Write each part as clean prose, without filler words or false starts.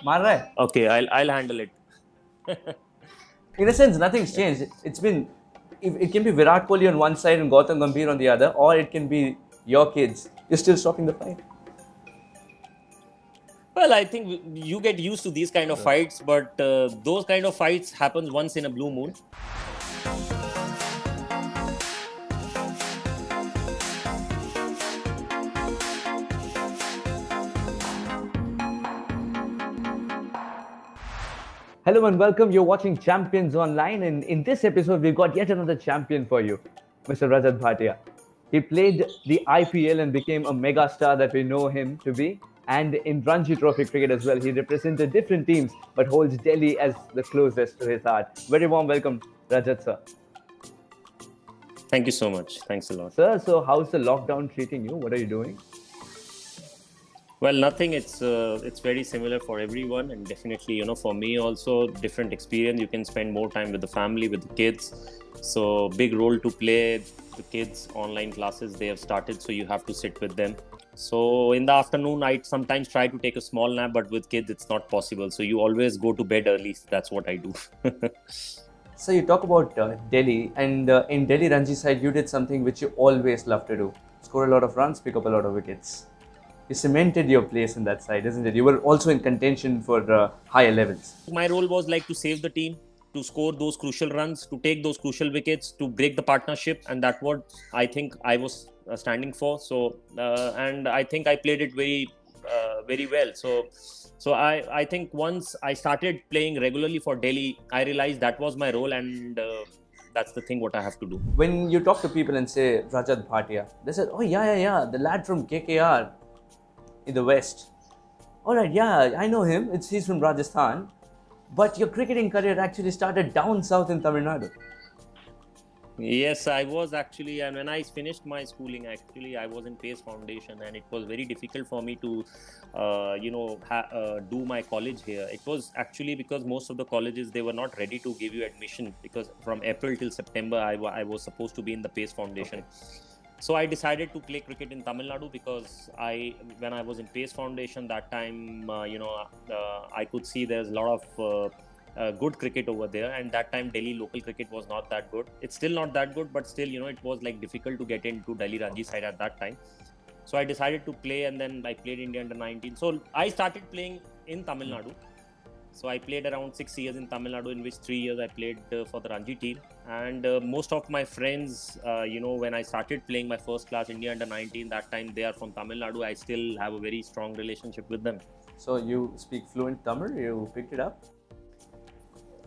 मार रहा है? Okay, I'll handle it. In a sense, nothing's changed. It's been, it can be Virat Kohli on one side and Gautam Gambhir on the other, or it can be your kids. You're still stopping the fight. Well, I think you get used to these kind of fights, but those kind of fights happens once in a blue moon. Hello and welcome. You're watching Champions Online, and in this episode, we've got yet another champion for you, Mr. Rajat Bhatia. He played the IPL and became a mega star that we know him to be. And in Ranji Trophy cricket as well, he represented different teams but holds Delhi as the closest to his heart. Very warm welcome, Rajat sir. Thank you so much. Thanks a lot. Sir, so how's the lockdown treating you? What are you doing? Well, nothing. It's very similar for everyone, and definitely, for me also different experience. You can spend more time with the family, with the kids. So big role to play. The kids online classes they have started, so you have to sit with them. So in the afternoon, I sometimes try to take a small nap, but with kids it's not possible. So you always go to bed early. That's what I do. So you talk about Delhi, and in Delhi Ranji side, you did something which you always love to do: score a lot of runs, pick up a lot of wickets. You cemented your place in that side, isn't it? You were also in contention for higher levels. My role was like to save the team, to score those crucial runs, to take those crucial wickets, to break the partnership, and that's what I think I was standing for. So, and I think I played it very well. So I think once I started playing regularly for Delhi, I realized that was my role, and that's the thing what I have to do. When you talk to people and say Rajat Bhatia, they said, "Oh yeah, the lad from KKR in the West." All right, yeah, I know him. He's from Rajasthan. But your cricketing career actually started down south in Tamil Nadu. Yes, I was actually, and when I finished my schooling, actually, I was in Pace Foundation, and it was very difficult for me to, do my college here. It was actually because most of the colleges, they were not ready to give you admission, because from April till September, I was supposed to be in the Pace Foundation. Okay. So I decided to play cricket in Tamil Nadu because when I was in Pace Foundation that time, I could see there's a lot of good cricket over there, and that time Delhi local cricket was not that good. It's still not that good, but still, it was like difficult to get into Delhi Ranji side at that time. So I decided to play, and then I played India under 19. So I started playing in Tamil Nadu. So I played around 6 years in Tamil Nadu, in which 3 years I played for the Ranji team. And most of my friends, when I started playing my first class India under 19, that time they are from Tamil Nadu. I still have a very strong relationship with them. So you speak fluent Tamil? You picked it up?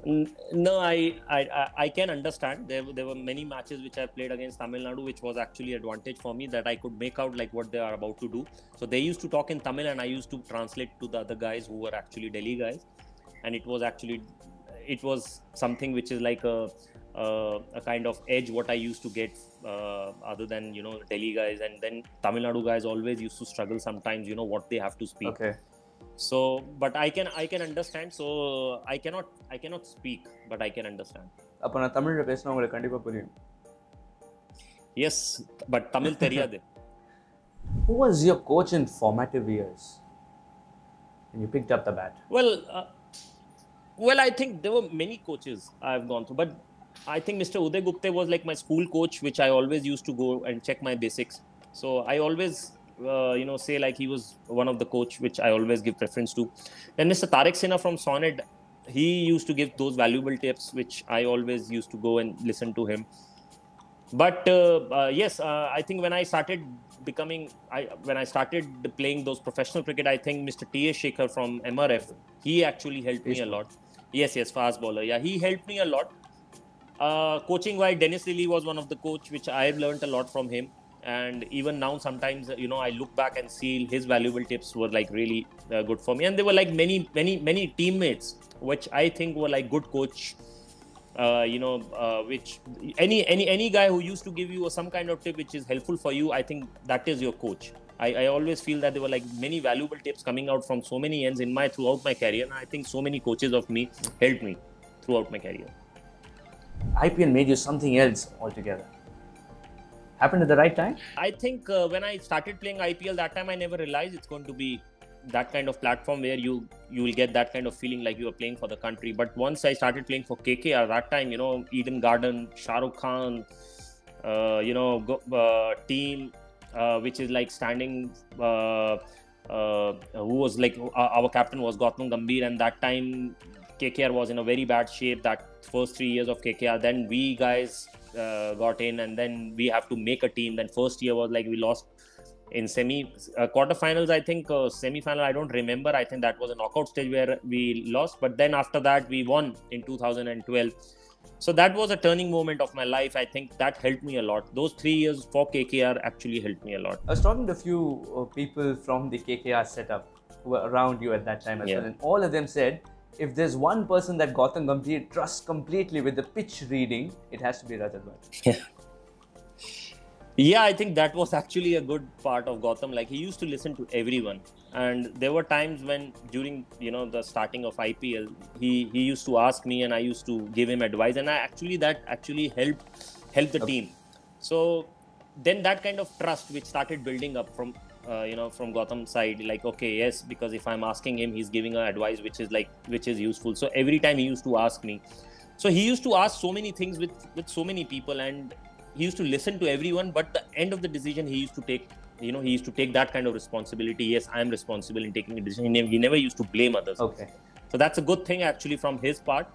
No, I can understand. There were many matches which I played against Tamil Nadu, which was actually advantage for me, that I could make out like what they are about to do. So they used to talk in Tamil, and I used to translate to the other guys who were actually Delhi guys. And it was something which is like a kind of edge what I used to get other than Delhi guys. And then Tamil Nadu guys always used to struggle sometimes, what they have to speak. Okay. So, but I can understand. So I cannot speak, but I can understand. அப்ப நான் தமிழ்ல பேசினா உங்களுக்கு கண்டிப்பா புரியும். Yes, but Tamil தெரியாது. Who was your coach in formative years when you picked up the bat? Well, I think there were many coaches I've gone through, but I think Mr. Uday Gupte was like my school coach, which I always used to go and check my basics. So I always, say like he was one of the coach which I always give preference to. Then Mr. Tariq Sinha from Sonnet, he used to give those valuable tips, which I always used to go and listen to him. But yes, I think when I started playing those professional cricket, I think Mr. T.A. Shekhar from MRF, he actually helped me a lot. Yes, fast bowler. Yeah, he helped me a lot. Coaching wise, Dennis Lilly was one of the coach which I learned a lot from him. And even now, sometimes, I look back and see his valuable tips were like really good for me. And there were like many teammates, which I think were like good coach. Which any guy who used to give you some kind of tip which is helpful for you, I think that is your coach. I always feel that there were like many valuable tips coming out from so many ends throughout my career, and I think so many coaches of me helped me throughout my career. IPL made you something else altogether. Happened at the right time? I think when I started playing IPL, that time I never realized it's going to be that kind of platform where you will get that kind of feeling like you are playing for the country. But once I started playing for KKR, that time, Eden Garden, Shah Rukh Khan, team which is like standing, who was like our captain was Gautam Gambhir, and that time KKR was in a very bad shape that first 3 years of KKR. Then we guys got in, and then we have to make a team. Then first year was like we lost in quarterfinals, I think, semi-final, I don't remember. I think that was a knockout stage where we lost, but then after that we won in 2012. So that was a turning moment of my life. I think that helped me a lot. Those 3 years for KKR actually helped me a lot. I was talking to a few people from the KKR setup who were around you at that time as well, and all of them said, if there's one person that Gautam Gambhir trusts completely with the pitch reading, it has to be Rajat Bhatia. Yeah, I think that was actually a good part of Gautam. Like, he used to listen to everyone, and there were times when during the starting of IPL, he used to ask me, and I used to give him advice, and that actually helped the team. So then that kind of trust which started building up from from Gautam's side, like, okay, yes, because if I'm asking him, he's giving advice which is useful. So every time he used to ask me, so he used to ask so many things with so many people, and he used to listen to everyone, but the end of the decision he used to take, he used to take that kind of responsibility. Yes, I am responsible in taking a decision. He never used to blame others. Okay. So that's a good thing actually from his part.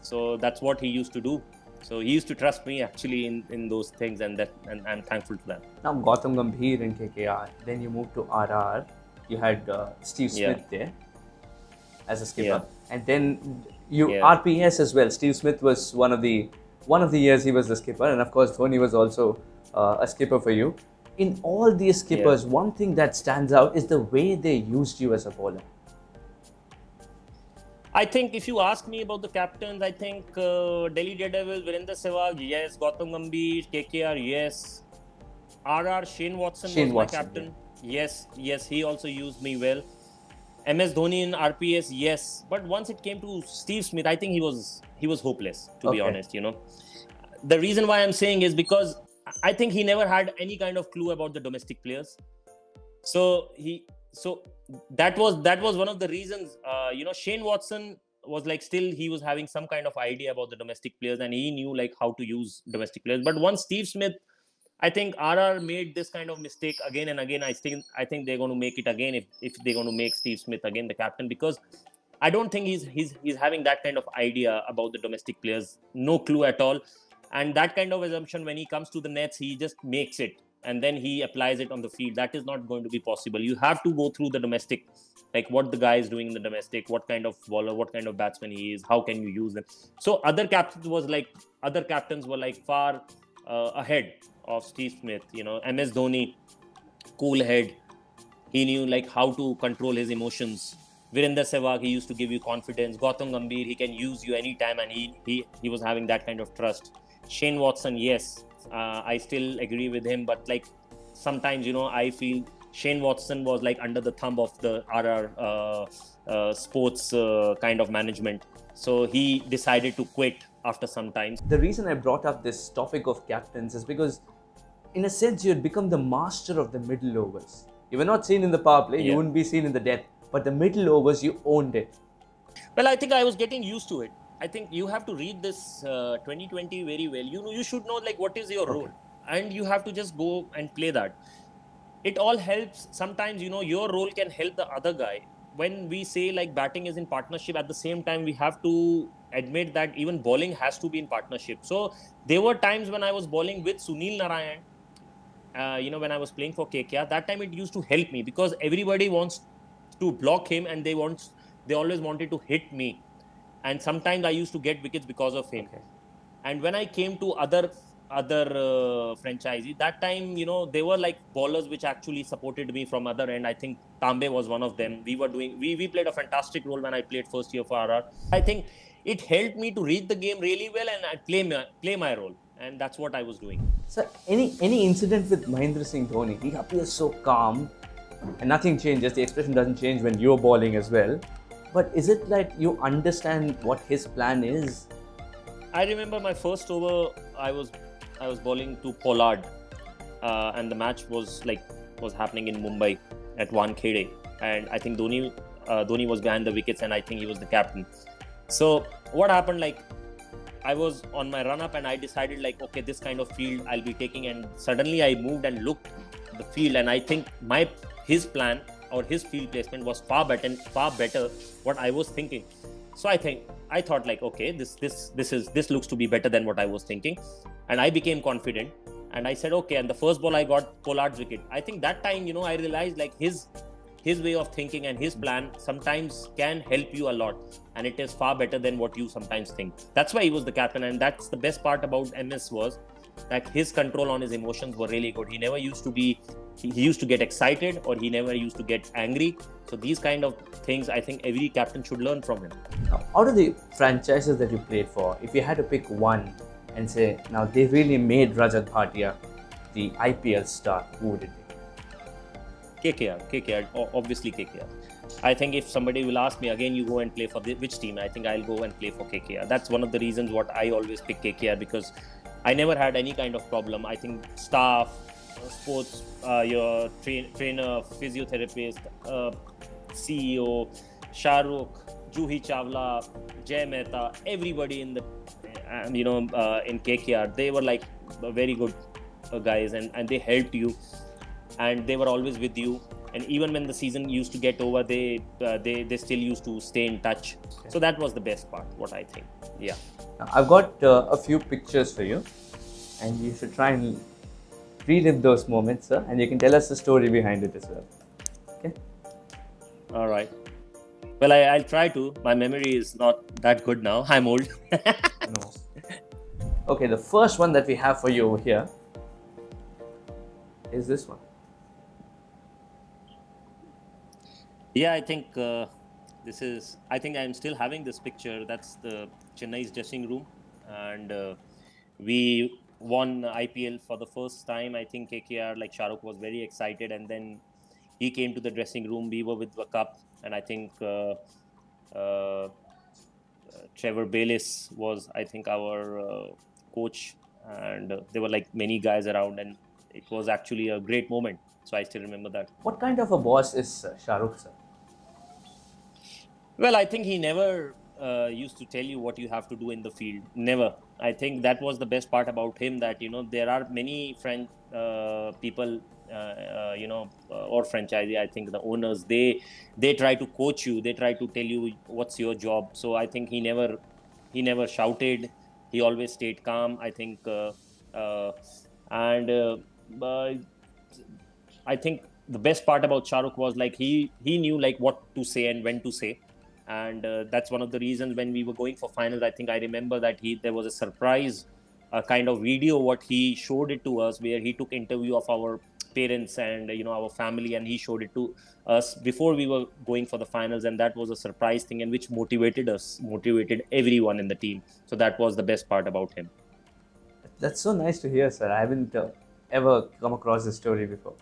So that's what he used to do. So he used to trust me actually in those things, and I'm thankful to that. Now Gautam Gambhir in KKR, then you moved to RR. You had Steve Smith there as a skipper, and then RPS as well. Steve Smith was one of the years he was the skipper, and of course Dhoni was also a skipper for you. In all these skippers, one thing that stands out is the way they used you as a bowler. I think if you ask me about the captains, I think Delhi Daredevils, Virender Sehwag, yes. Gautam Gambhir, KKR, yes. RR, Shane Watson was my captain. Yeah. Yes, he also used me well. MS Dhoni in RPS, yes. But once it came to Steve Smith, I think he was hopeless, to be honest. The reason why I'm saying is because I think he never had any kind of clue about the domestic players. So that was one of the reasons. Shane Watson was like, still he was having some kind of idea about the domestic players, and he knew like how to use domestic players. But once Steve Smith, I think RR made this kind of mistake again and again. I think they're going to make it again if they're going to make Steve Smith again the captain, because I don't think he's having that kind of idea about the domestic players. No clue at all. And that kind of assumption, when he comes to the nets, he just makes it and then he applies it on the field. That is not going to be possible. You have to go through the domestic, like what the guy is doing in the domestic, what kind of bowler, what kind of batsman he is, how can you use them. So other captains were like far ahead of Steve Smith. MS Dhoni, cool head. He knew like how to control his emotions. Virender Sehwag, he used to give you confidence. Gautam Gambhir, he can use you anytime, and he was having that kind of trust. Shane Watson, yes, I still agree with him, but like sometimes I feel Shane Watson was like under the thumb of the RR sports kind of management, so he decided to quit after some time. The reason I brought up this topic of captains is because in a sense you had become the master of the middle overs. You were not seen in the power play, you wouldn't be seen in the death, but the middle overs, you owned it. Well, I think I was getting used to it. I think you have to read this 2020 very well. You should know like what is your role, and you have to just go and play that. It all helps. Sometimes your role can help the other guy. When we say like batting is in partnership, at the same time we have to admit that even bowling has to be in partnership. So there were times when I was bowling with Sunil Narayan. When I was playing for KKR, that time it used to help me because everybody wants to block him and they always wanted to hit me. And sometimes I used to get wickets because of him. Okay. And when I came to other franchisees, that time, they were like bowlers which actually supported me from other end. I think Tambe was one of them. We played a fantastic role when I played first year for RR. I think it helped me to read the game really well and I play my role. And that's what I was doing. So any incident with Mahendra Singh Dhoni, he appears so calm and nothing changes. The expression doesn't change when you're bowling as well. But is it like you understand what his plan is? I remember my first over, I was bowling to Pollard, and the match was happening in Mumbai at Wankhede. and I think Dhoni was behind the wickets, and I think he was the captain. So what happened, like, I was on my run up and I decided, like, okay, this kind of field I'll be taking, and suddenly I moved and looked the field, and I think his plan or his field placement was far better what I was thinking. So I thought, like, okay, this looks to be better than what I was thinking, and I became confident, and I said, okay, and the first ball I got Pollard's wicket. I think that time, I realized, like, his way of thinking and his plan sometimes can help you a lot, and it is far better than what you sometimes think. That's why he was the captain, and that's the best part about MS, was that his control on his emotions were really good. He never used to be he used to get excited, or he never used to get angry. So these kind of things, I think every captain should learn from him. Now, out of the franchises that you played for, if you had to pick one and say, now they really made Rajat Bhatia the IPL star, who would it be? KKR, obviously KKR. I think if somebody will ask me again, you go and play for which team, I think I'll go and play for KKR. That's one of the reasons what I always pick KKR, because I never had any kind of problem. I think staff, sports, your trainer, physiotherapist, CEO, Shah Rukh, Juhi Chawla, Jay Mehta, everybody in KKR, they were like very good guys, and they helped you, and they were always with you. And even when the season used to get over, they still used to stay in touch. Okay. So that was the best part, what I think. Yeah. Now, I've got a few pictures for you, and you should try and relive those moments, sir, and you can tell us the story behind it as well. Okay. All right. Well, I'll try to. My memory is not that good now. I'm old. No. Okay, the first one that we have for you over here is this one. Yeah, I think I think I'm still having this picture. That's the Chennai's dressing room, and we won IPL for the first time. I think KKR, like Shah Rukh, was very excited, and then he came to the dressing room. We were with the cup, and I think Trevor Bayliss was, I think, our coach, and there were like many guys around, and it was actually a great moment. So I still remember that. What kind of a boss is Shah Rukh, sir? Well, I think he never used to tell you what you have to do in the field. Never. I think that was the best part about him, that, there are many people, or franchisee, I think the owners, they try to coach you. They try to tell you what's your job. So I think he never shouted. He always stayed calm, I think. I think the best part about Shah Rukh was, like, he knew, like, what to say and when to say. And that's one of the reasons when we were going for finals, I think I remember that there was a surprise kind of video what he showed it to us, where he took interview of our parents and our family, and he showed it to us before we were going for the finals. And that was a surprise thing, and which motivated everyone in the team. So that was the best part about him. That's so nice to hear, sir. I haven't ever come across this story before.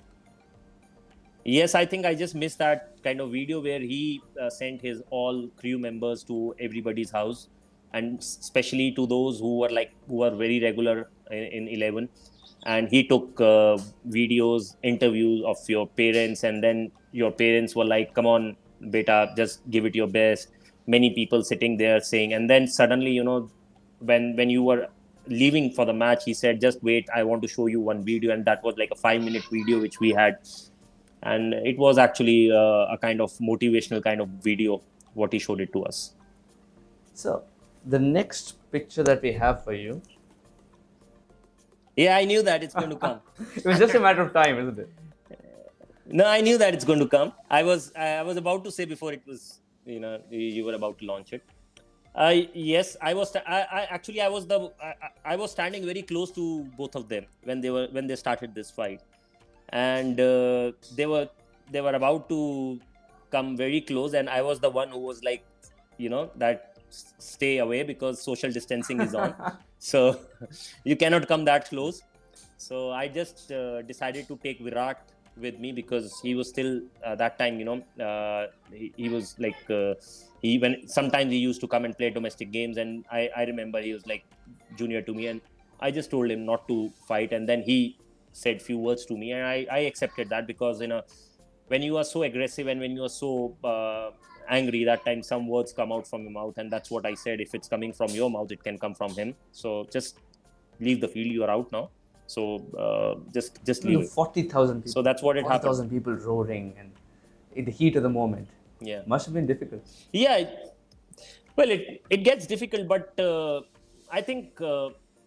Yes, I think I just missed that kind of video where he sent his all crew members to everybody's house, and especially to those who were very regular in 11. And he took videos, interviews of your parents, and then your parents were like, "Come on, beta, just give it your best." Many people sitting there saying, and then suddenly, when you were leaving for the match, he said, "Just wait, I want to show you one video," and that was like a 5-minute video which we had. And it was actually a kind of motivational kind of video, what he showed it to us. So, the next picture that we have for you. Yeah, I knew that it's going to come. It was just a matter of time, isn't it? No, I knew that it's going to come. I was about to say before it was, you were about to launch it. Yes, I was. I was standing very close to both of them when they started this fight. And they were about to come very close, and I was the one who was like, that stay away, because social distancing is on. So you cannot come that close. So I just decided to take Virat with me, because he was still that time, he was like, sometimes he used to come and play domestic games, and I remember he was like junior to me, and I just told him not to fight, and then he said few words to me, and I accepted that, because when you are so aggressive and when you are so angry, that time some words come out from your mouth, and that's what I said. If it's coming from your mouth, it can come from him. So just leave the field. You are out now. So just leave it. 40,000 people. So that's what it happened. 40,000 people roaring and in the heat of the moment. Yeah. Must have been difficult. Yeah. Well, it gets difficult, but I think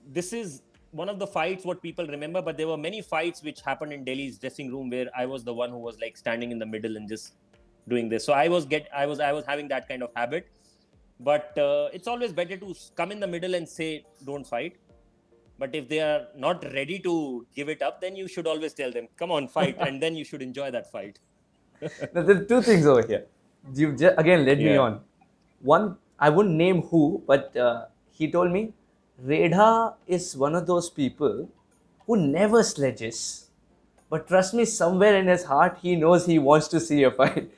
this is one of the fights what people remember. But there were many fights which happened in Delhi's dressing room where I was the one who was like standing in the middle and just doing this. So I was having that kind of habit. But it's always better to come in the middle and say don't fight. But if they are not ready to give it up, then you should always tell them, come on, fight, and then you should enjoy that fight. Now, there are two things over here. You again led me on. One, I wouldn't name who, but he told me Redha is one of those people who never sledges. But trust me, somewhere in his heart, he knows he wants to see a fight.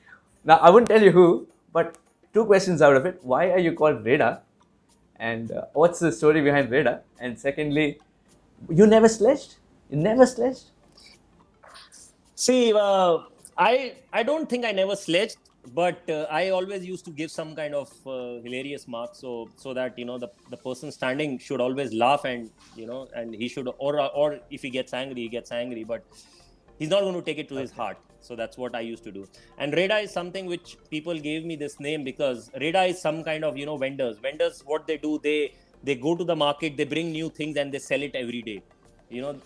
Now, I wouldn't tell you who, but two questions out of it. Why are you called Redha? And what's the story behind Redha? And secondly, you never sledged? You never sledged? See, I don't think I never sledged, but I always used to give some kind of hilarious mark, so that the person standing should always laugh, and and he should, or if he gets angry, but he's not going to take it to his heart. So that's what I used to do. And Reda is something which people gave me this name because Reda is some kind of vendors. Vendors, what they do, they go to the market, they bring new things and they sell it every day.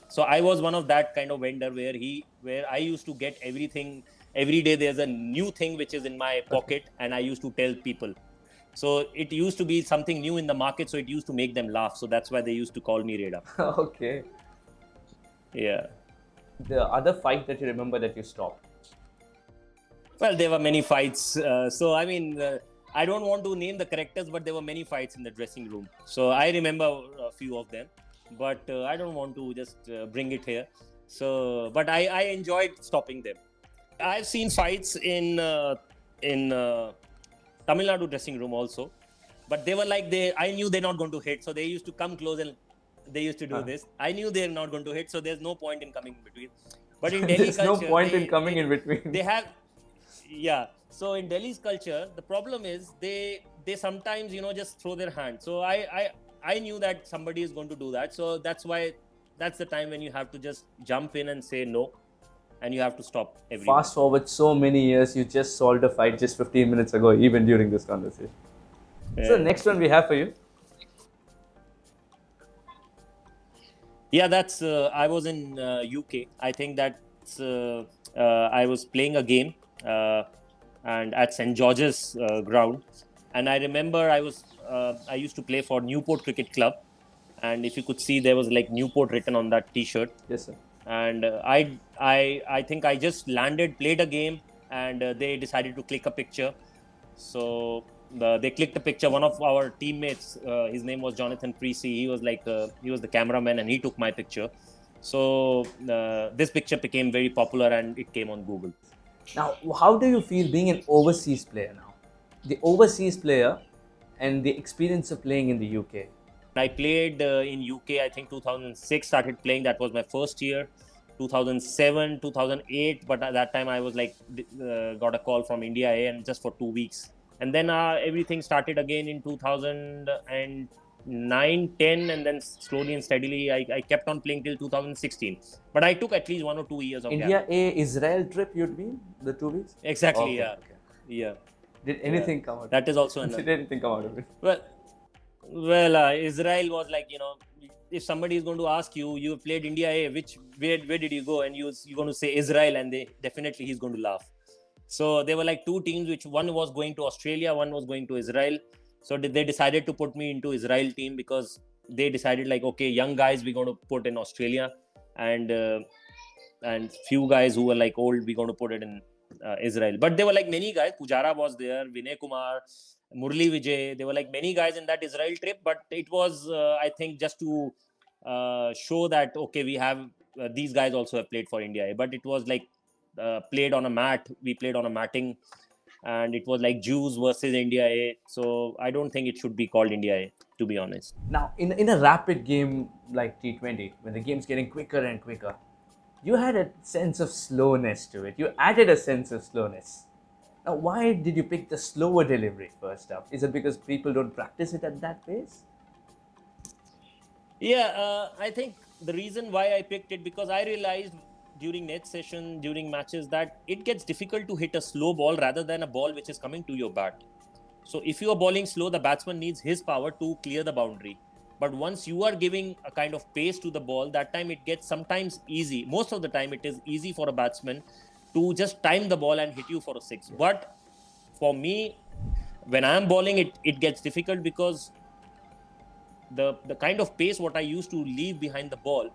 So I was one of that kind of vendor where I used to get everything every day. There's a new thing which is in my pocket, and I used to tell people. So it used to be something new in the market, so it used to make them laugh. So that's why they used to call me Reda. Okay. Yeah. The other fight that you remember that you stopped? Well, there were many fights. So I mean, I don't want to name the characters, but there were many fights in the dressing room. So I remember a few of them, but I don't want to just bring it here. So, but I enjoyed stopping them. I've seen fights in Tamil Nadu dressing room also, but they were like I knew they're not going to hit, so they used to come close and they used to do this. I knew they're not going to hit, so there's no point in coming in between. But in Delhi there's culture, no point in coming in between. They have, yeah. So in Delhi's culture, the problem is they sometimes just throw their hand. So I knew that somebody is going to do that. So that's the time when you have to just jump in and say no, and you have to stop everything. Fast forward so many years, you just solved a fight just 15 minutes ago, even during this conversation. Yeah. So the next one we have for you. Yeah, that's I was in UK. I think that's I was playing a game and at St. George's ground, and I remember I used to play for Newport Cricket Club, and if you could see, there was like Newport written on that T-shirt. Yes, sir. And I think I just landed, played a game, and they decided to click a picture. So they clicked a picture. One of our teammates, his name was Jonathan Precy. He was the cameraman, and he took my picture. So this picture became very popular, and it came on Google. Now, how do you feel being an overseas player now? The overseas player and the experience of playing in the UK. I played in UK, I think 2006, started playing. That was my first year. 2007, 2008, but at that time I was got a call from India A, and just for 2 weeks. And then everything started again in 2009, 10, and then slowly and steadily I kept on playing till 2016. But I took at least 1 or 2 years of India A Israel trip you'd been the 2 weeks? Exactly, okay, yeah. Okay. Yeah. Did anything come out? That is also another. Did anything come out of it? Well, Israel was like, if somebody is going to ask you, you played India A, where did you go? And you're going to say Israel, and he's going to laugh. So there were like two teams, which one was going to Australia, one was going to Israel. So they decided to put me into Israel team because they decided like, okay, young guys we're going to put in Australia, and few guys who were like old we're going to put it in Israel. But there were like many guys. Pujara was there, Vinay Kumar, Murli Vijay. There were like many guys in that Israel trip, but it was I think just to show that okay, we have these guys also have played for India. But it was like played on a mat. We played on a matting, and it was like Jews versus India A. So I don't think it should be called India A, to be honest. Now, in a rapid game like T20, when the game's getting quicker and quicker, you had a sense of slowness to it. You added a sense of slowness. Now, why did you pick the slower delivery first up? Is it because people don't practice it at that pace? Yeah, I think the reason why I picked it, because I realized during net session, during matches, that it gets difficult to hit a slow ball rather than a ball which is coming to your bat. So if you are bowling slow, the batsman needs his power to clear the boundary. But once you are giving a kind of pace to the ball, that time it gets sometimes easy. Most of the time, it is easy for a batsman to just time the ball and hit you for a six. But for me, when I am bowling, it gets difficult because the kind of pace what I used to leave behind the ball,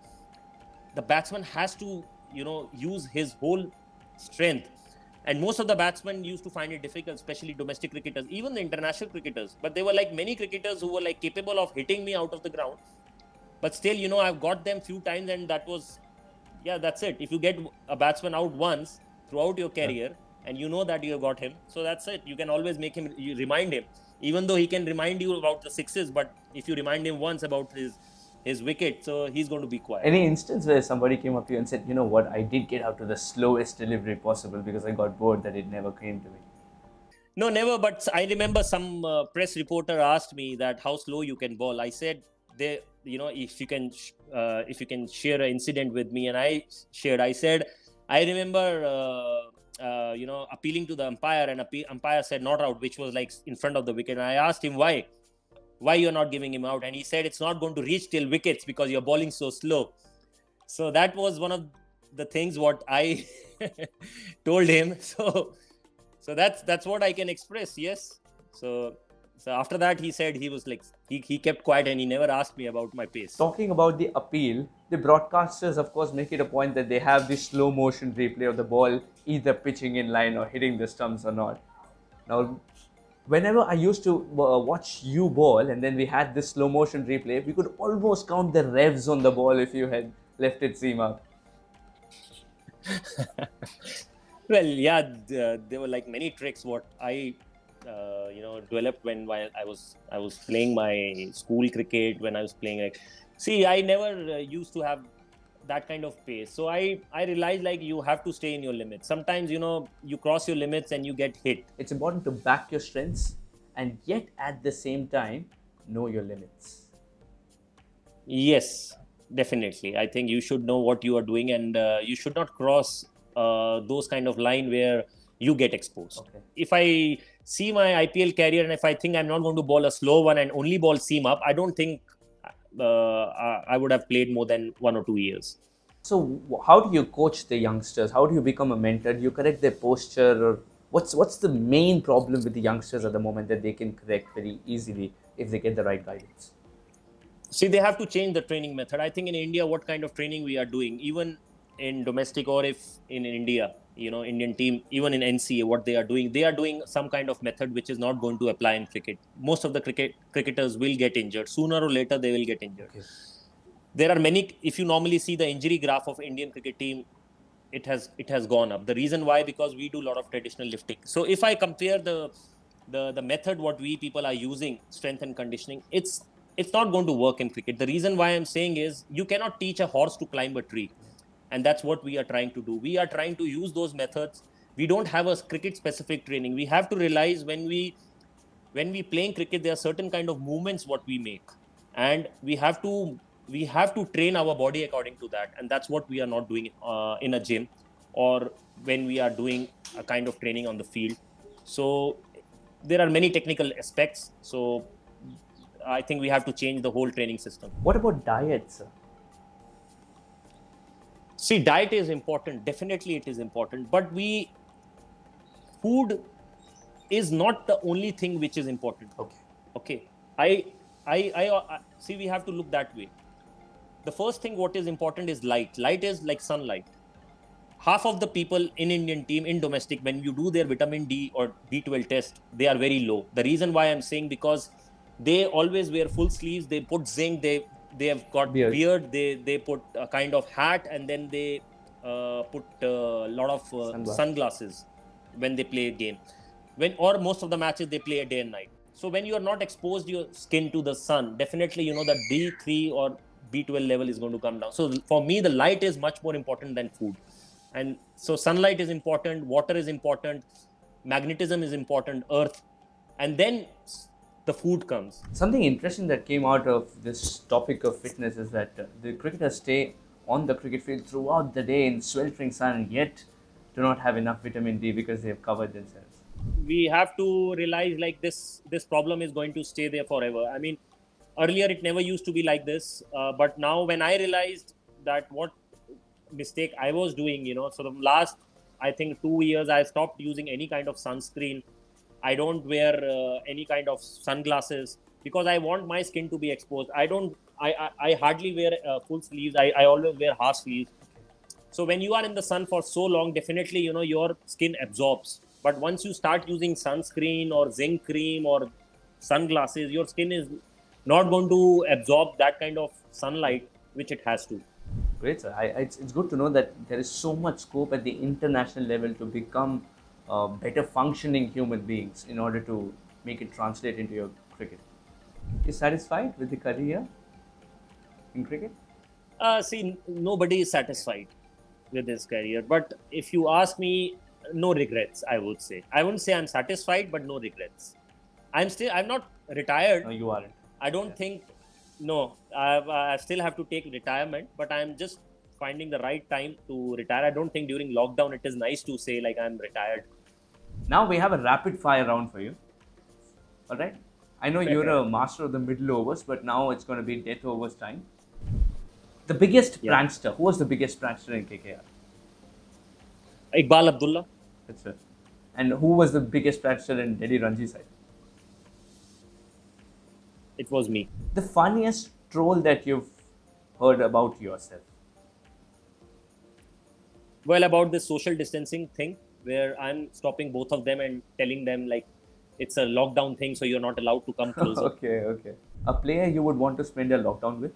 the batsman has to use his whole strength. And most of the batsmen used to find it difficult, especially domestic cricketers, even the international cricketers. But there were like many cricketers who were like capable of hitting me out of the ground. But still, I've got them few times, and that was, yeah, that's it. If you get a batsman out once throughout your career, and you know that you have got him, so that's it. You can always make him, you remind him, even though he can remind you about the sixes. But if you remind him once about his wicket, so he's going to be quiet. Any instance where somebody came up to you and said, you know what, I did get out to the slowest delivery possible because I got bored that it never came to me? No, never. But I remember some press reporter asked me that how slow you can bowl. I said, if you can share an incident with me, and I shared. I said, I remember, appealing to the umpire, and umpire said not out, which was like in front of the wicket. And I asked him why you're not giving him out, and he said it's not going to reach till wickets because you're bowling so slow. So that was one of the things what I told him. So that's what I can express. Yes. So after that, he said he was like, he kept quiet and he never asked me about my pace. Talking about the appeal, the broadcasters, of course, make it a point that they have this slow motion replay of the ball either pitching in line or hitting the stumps or not. Now, whenever I used to watch you bowl, and then we had this slow motion replay, we could almost count the revs on the ball if you had left it seam up. Well, yeah, there were like many tricks what I developed while I was playing my school cricket, when I was playing. Like, see, I never used to have that kind of pace. So I realized like you have to stay in your limits. Sometimes you cross your limits and you get hit. It's important to back your strengths and yet at the same time know your limits. Yes, definitely. I think you should know what you are doing, and you should not cross those kind of line where you get exposed. Okay. If I see my IPL career and if I think I'm not going to bowl a slow one and only bowl seam up, I don't think I would have played more than 1 or 2 years. So how do you coach the youngsters? How do you become a mentor? Do you correct their posture, or what's the main problem with the youngsters at the moment that they can correct very easily if they get the right guidance? See, they have to change the training method. I think in India, what kind of training we are doing, even in domestic or if in India, Indian team, even in NCA, what they are doing some kind of method which is not going to apply in cricket. Most of the cricketers will get injured. Sooner or later, they will get injured. Okay. There are many, if you normally see the injury graph of Indian cricket team, it has gone up. The reason why, because we do a lot of traditional lifting. So if I compare the method what we people are using, strength and conditioning, it's not going to work in cricket. The reason why I'm saying is you cannot teach a horse to climb a tree. And that's what we are trying to do. We are trying to use those methods. We don't have a cricket specific training. We have to realize when we playing cricket, there are certain kind of movements what we make. And we have to train our body according to that. And that's what we are not doing in a gym or when we are doing a kind of training on the field. So there are many technical aspects. So I think we have to change the whole training system. What about diet, sir? See, diet is important. Definitely it is important. But food is not the only thing which is important. Okay. I see, we have to look that way. The first thing what is important is light. Light is like sunlight. Half of the people in Indian team, in domestic, when you do their vitamin D or B12 test, they are very low. The reason why I'm saying, because they always wear full sleeves, they put zinc, they have got beard, they put a kind of hat, and then they put a lot of sunglasses when they play a game. Or most of the matches they play a day and night. So when you are not exposed your skin to the sun, definitely that D3 or B12 level is going to come down. So for me, the light is much more important than food. And so sunlight is important, water is important, magnetism is important, earth, and then the food comes. Something interesting that came out of this topic of fitness is that the cricketers stay on the cricket field throughout the day in sweltering sun and yet do not have enough vitamin D because they have covered themselves. We have to realize like this problem is going to stay there forever. I mean, earlier it never used to be like this, but now when I realized that what mistake I was doing, so the last, I think 2 years, I stopped using any kind of sunscreen. I don't wear any kind of sunglasses because I want my skin to be exposed. I hardly wear full sleeves. I always wear half sleeves. So when you are in the sun for so long, definitely, your skin absorbs. But once you start using sunscreen or zinc cream or sunglasses, your skin is not going to absorb that kind of sunlight, which it has to. Great, sir. It's good to know that there is so much scope at the international level to become better functioning human beings in order to make it translate into your cricket. You satisfied with the career in cricket? See, nobody is satisfied with his career. But if you ask me, no regrets, I would say. I wouldn't say I'm satisfied, but no regrets. I'm not retired. No, you aren't. I don't think, no, I still have to take retirement, but I'm just finding the right time to retire. I don't think during lockdown it is nice to say like I'm retired. Now we have a rapid fire round for you. All right. I know you're a master of the middle overs, but now it's going to be death overs time. The biggest prankster. Who was the biggest prankster in KKR? Iqbal Abdullah. That's it. And who was the biggest prankster in Delhi Ranji side? It was me. The funniest troll that you've heard about yourself? Well, about this social distancing thing, where I'm stopping both of them and telling them like it's a lockdown thing, so you're not allowed to come closer. Okay. A player you would want to spend a lockdown with?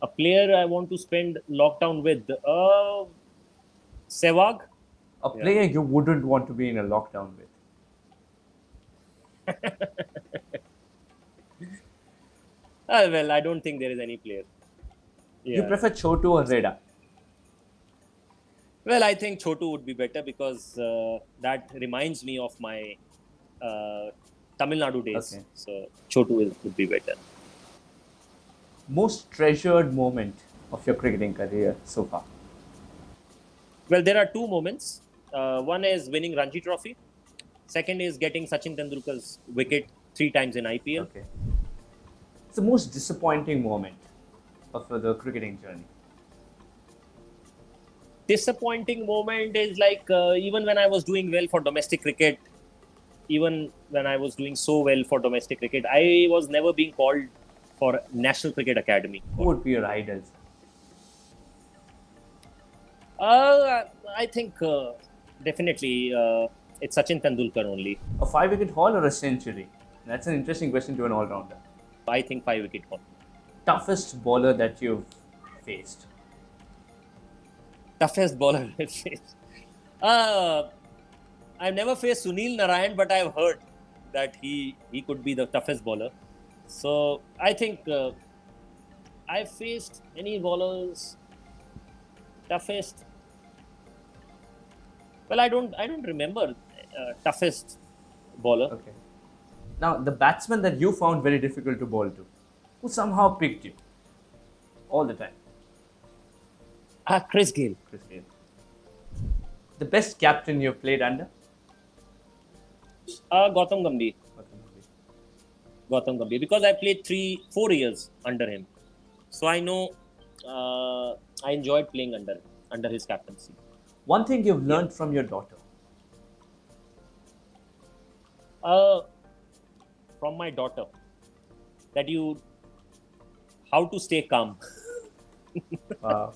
A player I want to spend lockdown with? Sehwag. A player you wouldn't want to be in a lockdown with? Well, I don't think there is any player. You prefer Chotu or Reda? Well, I think Chotu would be better because that reminds me of my Tamil Nadu days. Okay. So Chotu would be better. Most treasured moment of your cricketing career so far? Well, there are two moments. One is winning Ranji Trophy. Second is getting Sachin Tendulkar's wicket 3 times in IPL. Okay. It's the most disappointing moment of the cricketing journey. Disappointing moment is like even when I was doing well for domestic cricket, even when I was doing so well for domestic cricket, I was never being called for National Cricket Academy. Who would be your idols? I think definitely it's Sachin Tendulkar only. A 5-wicket haul or a century? That's an interesting question to an all-rounder. I think 5-wicket haul. Toughest bowler that you've faced? Toughest bowler I've faced. I've never faced Sunil Narayan, but I've heard that he could be the toughest bowler. So I think I've faced any bowlers toughest. Well, I don't remember toughest bowler. Okay. Now, the batsman that you found very difficult to bowl to, who somehow picked you all the time? Chris Gayle. Chris Gayle. The best captain you've played under? Gautam Gambhir. Gautam Gambhir. Because I played 4 years under him. So I know I enjoyed playing under his captaincy. One thing you've learned from your daughter? From my daughter, that how to stay calm. Wow.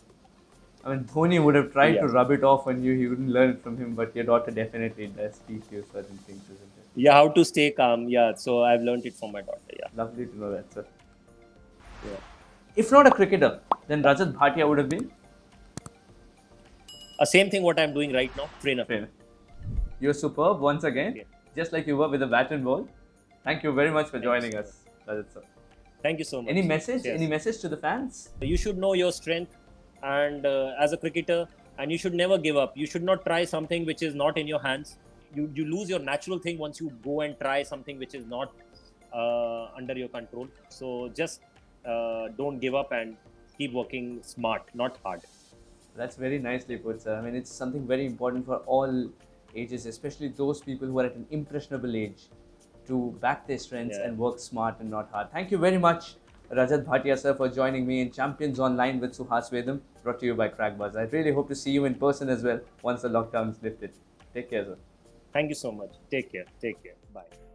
I mean, Dhoni would have tried to rub it off on you. He wouldn't learn it from him, but your daughter definitely does teach you certain things, isn't it? Yeah, how to stay calm. Yeah, so I've learned it from my daughter. Yeah. Lovely to know that, sir. Yeah. If not a cricketer, then Rajat Bhatia would have been? Same thing what I'm doing right now, trainer. You're superb once again, just like you were with the bat and ball. Thank you very much for joining us, Rajat sir. Thank you so much. Any message? Cheers. Any message to the fans? You should know your strength, and as a cricketer, and you should never give up. You should not try something which is not in your hands. You lose your natural thing once you go and try something which is not under your control. So just don't give up and keep working smart, not hard. That's very nicely put, sir. I mean, it's something very important for all ages, especially those people who are at an impressionable age, to back their strengths and work smart and not hard. Thank you very much, Rajat Bhatia, sir, for joining me in Champions Online with Suhas Vedam, brought to you by Crackbuzz. I really hope to see you in person as well once the lockdown is lifted. Take care, sir. Thank you so much. Take care. Take care. Bye.